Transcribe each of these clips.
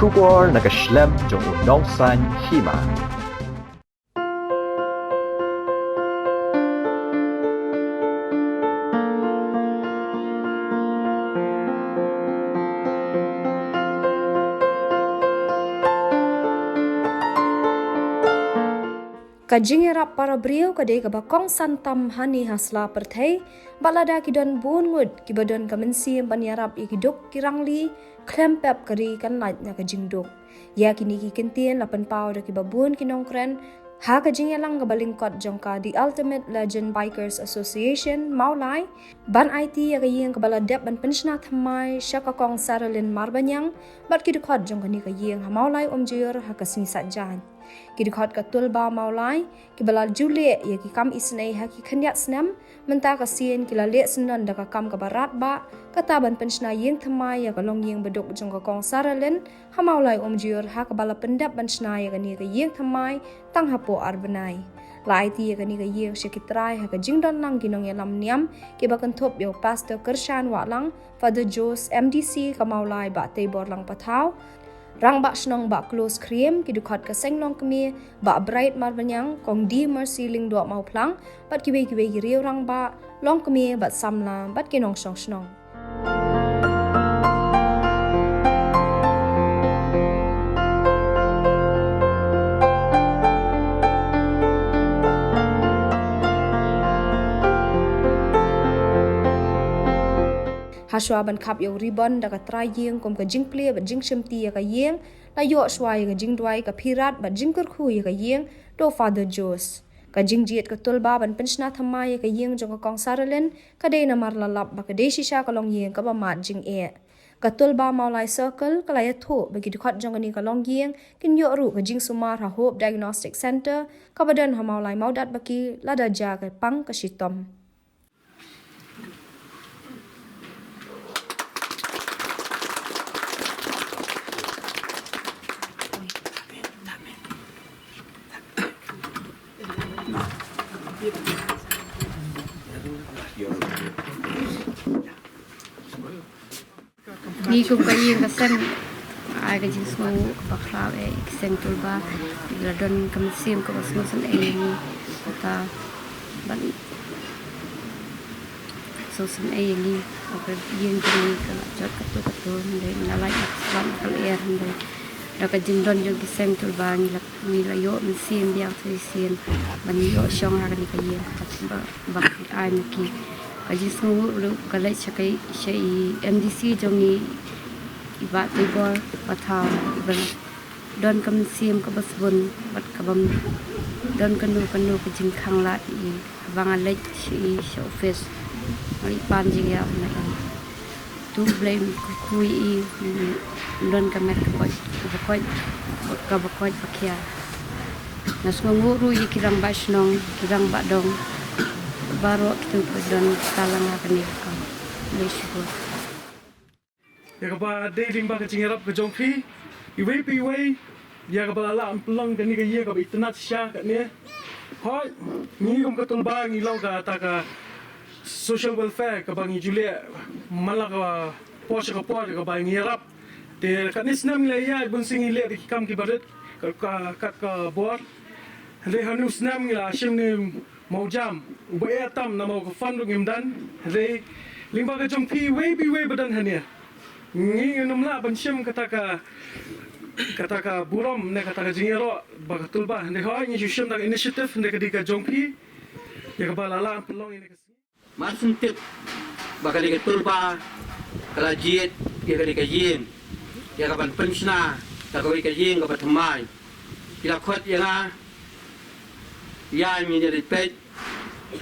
Kubor nakaslem jong unongsan hima. Kajing erap para beliau kadai kabakong santam hani hasla perthai balada kidon bungut kibadon kamensi panyarap ikiduk kirangli klempep kari kan laitnya kajing duk ya kini kintien lapan pau da kibabun kinongkren ha kajing elang kabalingkot jongka the Ultimate Legend Bikers Association Maulai ban IT ya kayeng kabaladep ban pensiona thamai syakakong saralin marbanyang bat kidukot jongka ni kayeng ha Maulai omjur ha kasni satjan kidukot ka tulba Maulai kibala jule ya ki kam isnei ha ki khanyak snam menta ka sien kila le snan da ka kam ka barat ba kataban pensiona yeng thamai ya ka long yeng beduk jongka kong saralin ha Maulai omjur ha kabala pendap pensiona ya ka ni ka yeng thamai tang hapo arbanai lai ti ka ni ka yeng sekitrai ha ka jingdon lang ginong ya lam niam ke ba kan thop yo pastor Kershan wa lang Father Jos MDC ka Maulai ba te bor lang pathau rang bak snong bak close cream kidukot ka senglong kemi bak bright marbanyang kong di mercy ling do mau plang bat kiwe giriu rang ba long kemi bat samla bat kinong snong snong Haswa ban kap yo ribbon da ka try yeng kom ka jing play ba jing shimti ya ka yeng la yo shwa ya ka jing dwai ka phirat ba jing kur khu ya ka yeng do Father Jos ka jing jiet ka tulba ban pensiona thamai ya ka yeng jong ka kong saralen ka de na mar lalap ba ka de shisha ka long yeng ka ba mat jing e ka tulba Maulai circle ka la ya tho ba ki dikhat jong ni ka long yeng kin yo ru ka jing sumar ha hope diagnostic center ka badan ha Maulai maudat ba ki la da ja ka pang ka shitom Ni kum kayeng kasen ai ka jing smo baklau kiseng tulba ladon kamsim ka basmo sen ni ta ban so sen ni ka yeng ni ka jot ka tu ndai na lai ban kal er ndai da ka jing don jong kiseng tulba ni la yo men sim biang tu sim ban yo shong ha ka ni ka yeng ba bak ai ki Kajis semua lu kalau cakai syai MDC jongi ibat tibor patau iban don kam sim ka basbun bat kabam don kanu kajing khang lat i bang alej si office mari pan jing ya na tu blame kui i don kamet ka bakoi pakia nas nguru i kirang basnong kirang badong baru kita dan talang akan nikah. Bersyukur. Ya kapa dating ba kacing harap ke jongpi, iway ya kapa ala amplang kani ka ye kapa itnat sya kat ni. Hoi, ni kom katul ba ngilau ka ta ka social welfare ka bangi julia mala ka posha ka ba ngirap. Te kat ni snam le ya bun sing ile di kam ki badet ka bor. Le hanu snam ngila shim ni mau jam ubaya tam na mau fan ngim dan re limba ka jong pi way badan hania ngi numla ban shim kata ka burom ne kata ka jingero ba katul ba ne hoy ni shim da initiative ne ka di ka jong pi ya ka balala pelong ini kasi masun tip ba ka di ka tulba kala jiet ya ka di ka yin ya ka ban pensiona ta ka ka yin ka ba thamai ila khot ya na ya mi jadi pet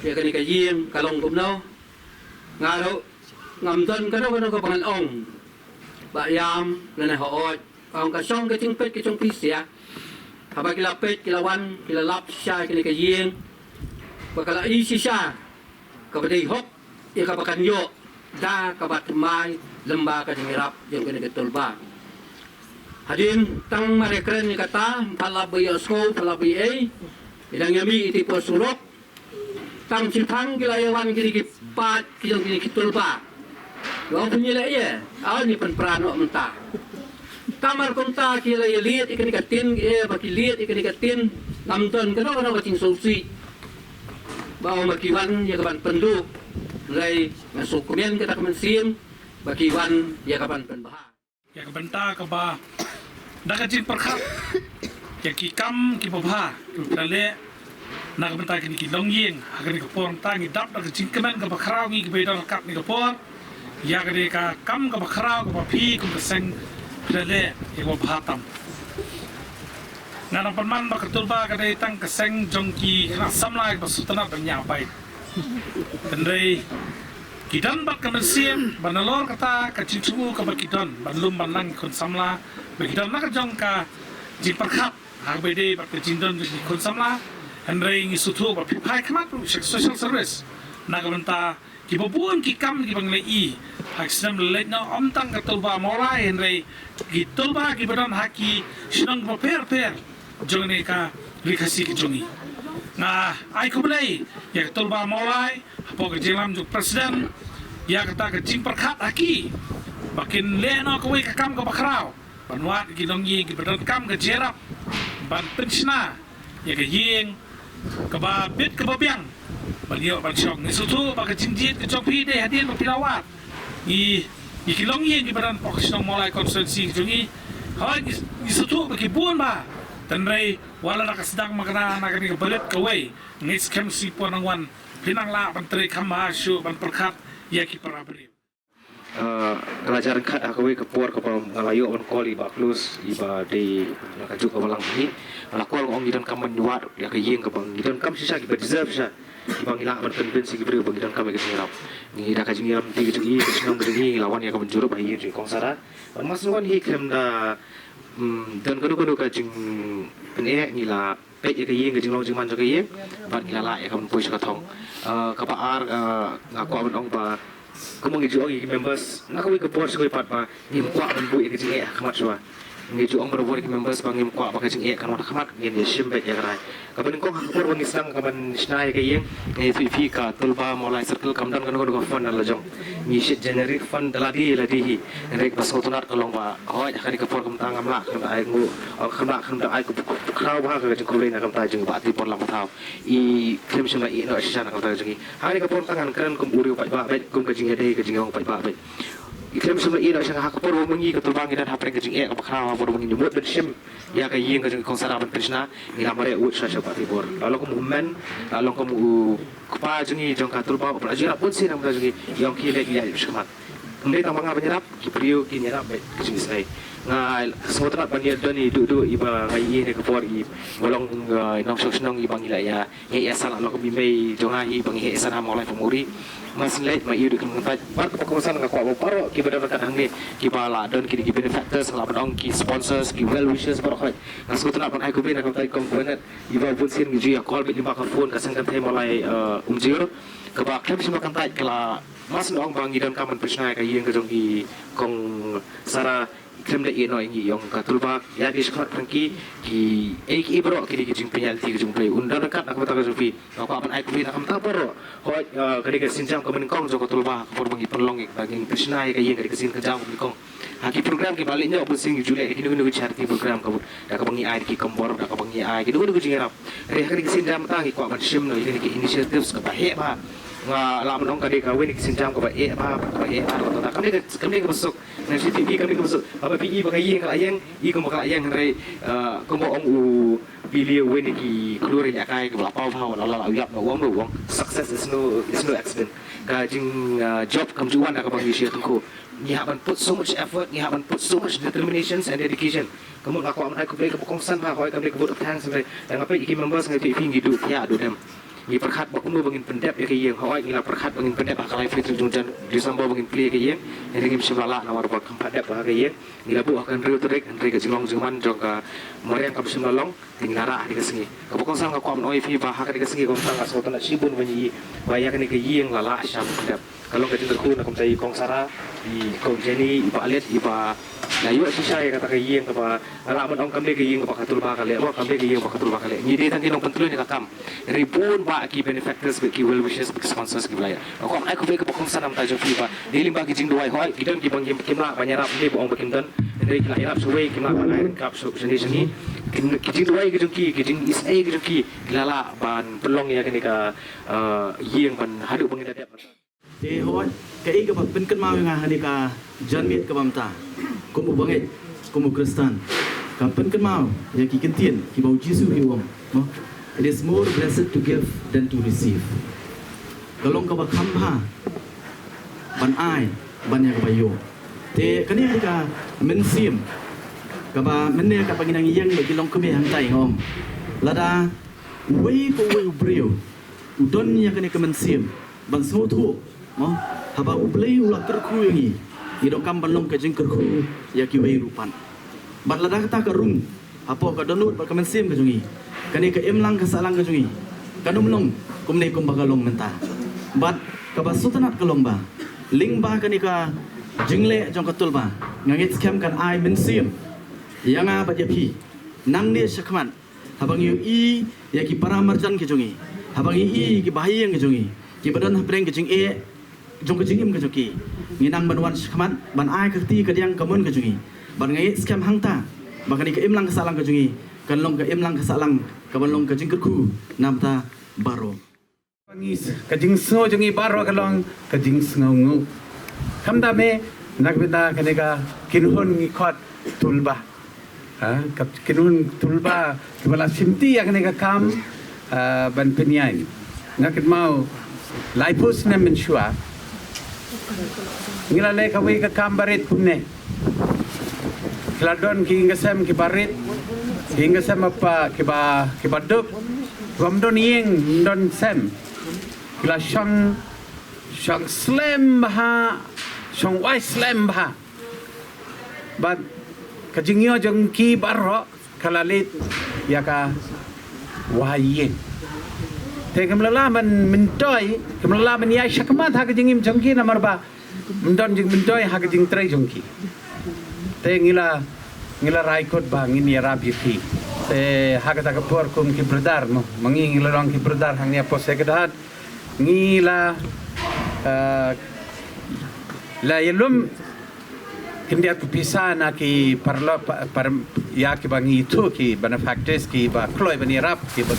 ya kani ka yim kalong kumno ngaro ngamton kano ka pangan ong ba yam na hoot ang ka song ka ting pet ka chong pisya haba kila pet kila wan kila lap sya kani ka yim ba kala isi sya ka badai hop ya ka pakan yo da ka bat mai lemba ka dingrap yang kani ka tulba hadin tang marekren ni kata palabi asko palabi ai idang yami iti po sulok tang cipang kilayawan kiri kipat kijong kiri kitulpa Gawang punya lah ya, awak ni penperano mentah. kamar konta kila ya lihat ikan ikatin baki lihat ikan ikatin lamton kenapa cing solusi bawa makiwan ya kapan penduk mulai masuk kemudian kita kemensian bakiwan ya kapan penbahas ya kebenta keba dakajin perkap ya kikam kibabha kibale nak benta kini kilong yeng agar kapor tangi dap dakajin kemen keba kharau ngi kebedar kap ni kapor ya kade ka kam keba kharau keba pi kum keseng kibale ya keba tam ngana panman bakatul ba kade tang keseng jongki kena samlai basutana penyapai Andai kidan bat kemensian banalor kata kacin sungu ke bakidan banlum banlang kun samla bakidan nak jong ka jiperkap hagbede bat kacindon di kun samla andai ngisutu bat pipai kamat social service nak benta kibabuan kikam kibanglei haksam leit na omtang katulba morai andai kitulba kibadan haki sinang per jong ne ka rikasi kijongi nah, ai kubelai, ya ketulba mulai, apa kejelam juk presiden, ya kata kecing perkat aki, bakin leno kue kekam ke bakrau, banwat gidongyi gibedan kam ke jerap, ban pensna, ya ke yeng, ke babit ke babiang, baliau balsyong, nisutu bak kecing ke copi deh hadian berpilawat, i kilongyi gibedan pokisnong mulai konstitusi jungi, hal nisutu bakibun ba. Tenrai wala nak sedang makna nak ni kebelit kawai ngis kem si ponangwan pinang la menteri kamasyu ban perkat ya ki para beri pelajaran kat aku kepor ke Melayu on koli baklus iba di nakajuk ke balang ni lakol ong gidan kam menyuat ya ke yeng ke bang gidan kam sisa ki deserve sha ibang ila ban convince ki beri bang gidan kam ke ngirap ni dah kajing ngiram ti ki senang beri lawan ya ke menjuruk bayi di kongsara ban mas wan hi kem da dan kadu kajing penek ni la pek ya ke yeng kajing long jing man ke yeng ban ila la ya kam push ka thong ka pa ar aku abang ong ba kamu ngeju orang members nak kau ikut bos kau ipat pa ngim kuat membuat ikut jing kamat suah ngeju orang berbuat ikut members pa ngim kuat pakai jing kamat ngim dia simbet ya kerai kapan kau hakor bang islang kapan snai ke yang ngeju fika tulba mulai circle kamdan kan kau fund ala jong ngisi generate fund ladi ngerek pas kau tunat kalau ba oh ya kali kepor kamtang amla kam ai ngu kamla kam ai ku krau ba ka jing kulai na kam ta jing ba ti por lam thau I krim sima I no sisa na kam ta jing hari kepor tangan keren kum uri pa ba kum ka jing dei ka jing ong pa ba ikrem sima I no sisa ha kepor mengi ka tulbang dan ha preng ka jing ka krau ba mengi nyumut ben sim ya ka yeng ka jing kong sara ban krishna ni la mare ut sa pa ti por lalu kum men lalu kum pa jing jong ka tulba pa jing pun sin nam ka jing yong ki le ya shmat Kemudian tambang apa nyerap, kipriu kini nyerap kecil saya. Ngai semua tempat banyak dan duduk iba ngai ini kepor i bolong nong senong ibang ila ya. Ngai asal lo kebimai jonga i bang ngai asal ham oleh pemuri. Mas late mai iu dekat tempat. Bar kepakusan ngak kuat paro kiba dekat hang ni kiba la don kini benefactors la badong ki sponsors ki well wishers paro khai. Ngas ko tenap ai ko ben nak tai komponen iba pun sin gi ya call bit limba ka phone ka sang kan thai mulai umjir keba klem semua kan tai kala mas nong bangi dan kaman persnai ka yeng ka jong I kong sara klem da I no ingi yong ka tulba ya di skot prangki ki ki bro ki jing penalti ki jing play undar dekat aku ta ka jofi aku apan ai ku bin akam ta bro ho ka di ka sinjam ka men kong jong ka tulba por bangi perlong bagi persnai ka yeng ka di ka sin ka jang ka kong haki program ki baliknya opo sing jule ki nu charity program ka da ka bangi ai ki kombor da ka bangi ai ki nu jing rap re ka di ka sinjam ta ki ko apan sim no ki initiatives ka ba he ba nga lam nong kadi ka wen sinjam ka ba ba ta kami ka masuk na si TV kami ka masuk apa PE ba kayeng ka ayang I ko ka ayang re ko mo ong u pilih wen ki keluar ya kai ka pau pau la yap no wong success is no accident ka jing job kam juan ka bang isi tungku ni haban put so much effort ni haban put so much determination and dedication kamu aku aman aku play ka kongsan pa ko kami ka vote of thanks sampai dan apa iki members ngai PE ngidu ya do dem ni perkat bak nu bangin pendep ya ke yeng hawai ngila perkat bangin pendep akalai fitri jungjan disambo bangin play ke yeng ni ngim simlala na war bak pendep ba ke yeng ngila bu akan riu terek andre ke jingong jingman jong ka moriang ka simlalong tingara di kesengi ka bokong sang ka kwam noi fi ba ha ka di kesengi kong sang ka so tan sibun banyi ba ya ke ni ke yeng lala syam pendep kalau ka tinter ku na kum tai kong sara di kong jeni iba alet iba na yu sisa ya kata ke yeng ka ba ala man ong kamle ke yeng ka katul ba ka le wa kamle ke yeng ka katul ba ka le ni de tan kinong pentulu ni ka kam ribun ba ki benefactors ki well wishes ki sponsors ki blaya ko ai ko be ko kong sanam ta jo fi ba dilim ba ki jing duai hoi gidan ki bang kim la banyarap ni bo ong bakim dan dari kita irap suwe kita air kap seni kijing tuai kijing ki kijing isai kijing ki lala ban pelong ya kini ka yang ban hadu pengida dia thì hỏi cái cái bậc bên cân mau nga hani ka janmit ka bamta kumu bangit kumu Kristen ka bên cân mau ya ki kentien ki bau Jesu ki wong no it is more blessed to give than to receive kalong ka ba khamha ban ai ban ya ka bayo te kani hani ka men sim ka ba men ne ka panginang yang le ki long kami hang tai ngom lada wei ko wei brio udon ya kani ka men sim ban so thu no haba ublei ulak kerku yang ini idok kam balong ke jeng kerku ya ki wei rupan bat lada kata karung apa ka donut ba kamen sim ke jungi kani ka emlang ka salang ke jungi kanum long kum nei kum bagalong menta bat ka basutanat kalong ba ling ba kani ka jingle jong katul ba ngangit scam kan ai men sim yanga ba jepi nang ni sakman habang yu i ya ki paramarjan ke jungi habang i ki bahayang ke jungi ki badan hapreng ke jing e jong ke jingim ke joki nginang banwan sakman ban ai ka ti ka diang kamun ke jungi ban ngai scam hangta bakani ka imlang ka salang ke jungi kan long ka imlang ka salang ka ban long ka jing kerku namta baro Pangis kajing sngo jungi baro kalong kajing sngo ngu kamda me nagbita kaneka kinhun ngi khot tulba kap kinhun tulba kibala simti ya kaneka kam ban penyai ngakit mau laipus na menshua ngila le kawi ka kam barit kumne kladon ki ngasam ki barit ki ngasam apa kiba duk romdon yeng don sem kila shang slam baha shang wai slam baha but kajingyo jong ki barro kalalit yaka wayen te kamlala man mintoy kamlala man yai shakmat ha kajingim jongki namar ba mendon jing mintoy ha kajing trai jongki te ngila raikot ba ngini rabi ki te ha kata kapor kum ki brodar no mangi ngila rong ki brodar hang nia pose kedat ngila la yelum kindia ku pisana ki parlo par ya ki bangi tu ki benefactors ki ba kloi bani rap ki ba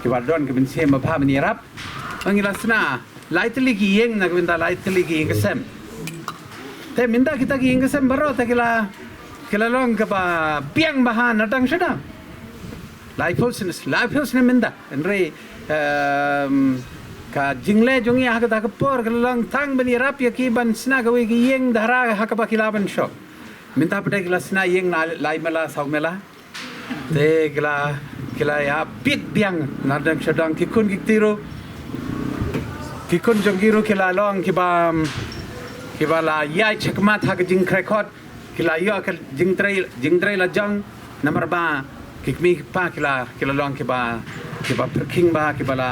ki ba don ki bin sema pa bani rap angila sna lightly ki yeng na binda lightly ki ngesem te minda kita ki ngesem baro ta kila long ka ba piang bahan natang shada life house ne minda enre ka jingle jongi ha ka por long tang bani rap ya ki ban sna ka wi ki yeng dhara ha ka ba kilaban shop minta pade kila sna yeng na lai mala sau mela te kila ya bit biang na dang shadang ki kun ki tiro ki kun jongiru kila long ki ba la yai chakmat ha ka jing krekot kila yo ka jing trai la jang number ba ki mi pa kila long ki ba perking ba ki ba la